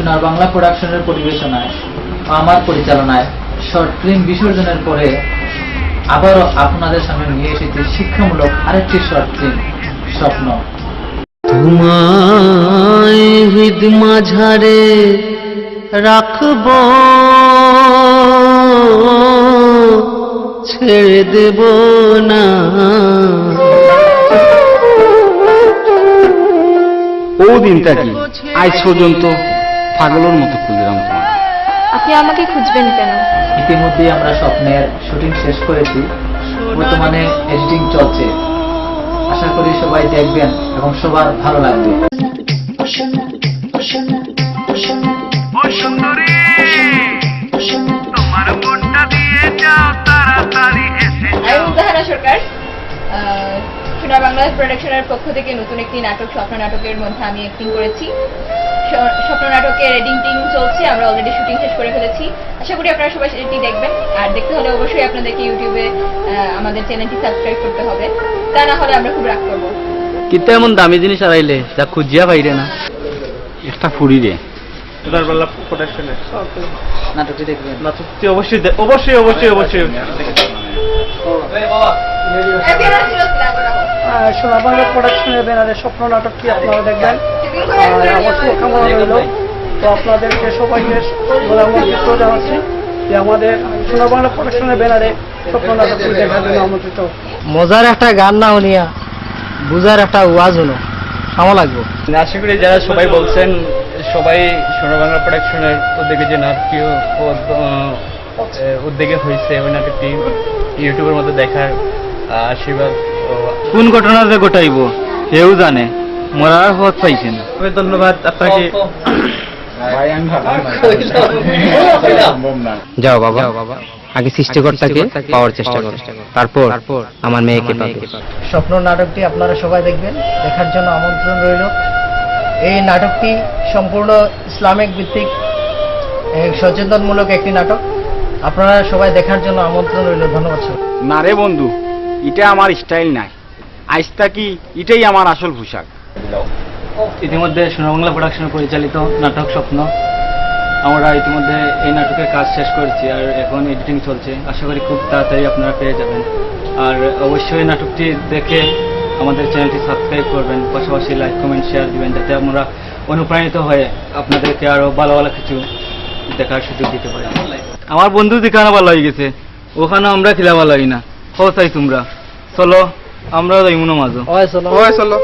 সোনার বাংলা প্রোডাকশনের পরিবেশনায় আমার পরিচালনায় শর্ট ফিল্ম বিসর্জনের পরে আবারও আপনাদের সামনে নিয়ে এসেছি শিক্ষামূলক আরেকটি শর্ট ফিল্ম স্বপ্ন। তোমায় হৃদ মাঝারে রাখব, ছেড়ে দেব না। ও দিনটা কি আজ পর্যন্ত পাগলের মতো খুঁজলাম তোমার। আপনি আমাকে খুঁজবেন কেন? ইতিমধ্যেই আমরা স্বপ্নের শুটিং শেষ করেছি, বর্তমানে এডিটিং চলছে। আশা করি সবাই দেখবেন এবং সবার ভালো লাগবে। আমি মুজাহারা সরকার, সোনার বাংলা প্রোডাকশনের পক্ষ থেকে নতুন একটি নাটক স্বপ্ন নাটকের মধ্যে আমি অ্যাক্টিং করেছি। স্বপ্ন নাটকের এডিটিং চলছে, আমরা অলরেডি শুটিং শেষ করে ফেলেছি। আশা করি আপনারা সবাই এটি দেখবেন। আর দেখতে হলে অবশ্যই আপনাদেরকে ইউটিউবে আমাদের চ্যানেলটি সাবস্ক্রাইব করতে হবে, তা না হলে আমরা খুব রাগ করবো। কিন্তু এমন দামি জিনিস হারাইলে যা খুঁজিয়া পাইরে না। একটা ফুরি রে সোনার বাংলা প্রোডাকশনের নাটকটি দেখবেন। নাটকটি অবশ্যই সোনার বাংলা প্রোডাকশনের ব্যানারে স্বপ্ন নাটকটি আপনারা দেখবেন। আর আমার শুভকামনা রইল। তো আপনাদেরকে সবাইকে আমন্ত্রিত জানাচ্ছি যে আমাদের সোনার বাংলা প্রোডাকশনের ব্যানারে স্বপ্ন নাটকটি দেখার জন্য আমন্ত্রিত। মজার একটা গান না হলিয়া বুঝার একটা ওয়াজ হলো ভালো লাগবে। আশা করি যারা সবাই বলছেন, সবাই সোনার বাংলা প্রোডাকশনের উদ্যোগে যে নাটকীয় উদ্যোগে হয়েছে, ওই নাটকটি ইউটিউবের মধ্যে দেখার আশীর্বাদ। কোন ঘটনা যে ঘটাইব কেউ জানে, মরার পথ পাইছেন। ধন্যবাদ আপনাকে। যাও বাবা, আগে সৃষ্টিকর্তাকে পাওয়ার চেষ্টা করো, তারপর আমার মেয়েকে পাবে। স্বপ্ন নাটকটি আপনারা সবাই দেখবেন, দেখার জন্য আমন্ত্রণ রইল। এই নাটকটি সম্পূর্ণ ইসলামিক ভিত্তিক সচেতনমূলক একটি নাটক। আপনারা সবাই দেখার জন্য আমন্ত্রণ রইল। ধন্যবাদ। না রে বন্ধু, এটা আমার স্টাইল নাই। আজটা কি এটাই আমার আসল পোশাক। ইতিমধ্যে সোনার বাংলা প্রোডাকশন পরিচালিত নাটক স্বপ্ন, আমরা ইতিমধ্যে এই নাটকের কাজ শেষ করেছি আর এখন এডিটিং চলছে। আশা করি খুব তাড়াতাড়ি আপনারা পেয়ে যাবেন। আর অবশ্যই নাটকটি দেখে আমাদের চ্যানেলটি সাবস্ক্রাইব করবেন, পাশাপাশি লাইক কমেন্ট শেয়ার দিবেন, যাতে আমরা অনুপ্রাণিত হয়ে আপনাদেরকে আরও ভালো ভালো কিছু দেখার সুযোগ দিতে পারি। আমার বন্ধু যেখানে ভালো হয়ে গেছে ওখানে আমরা খেলা ভালো হই না। চাই তোমরা চলো, আমরা যাই মনো মাঝো। চলো।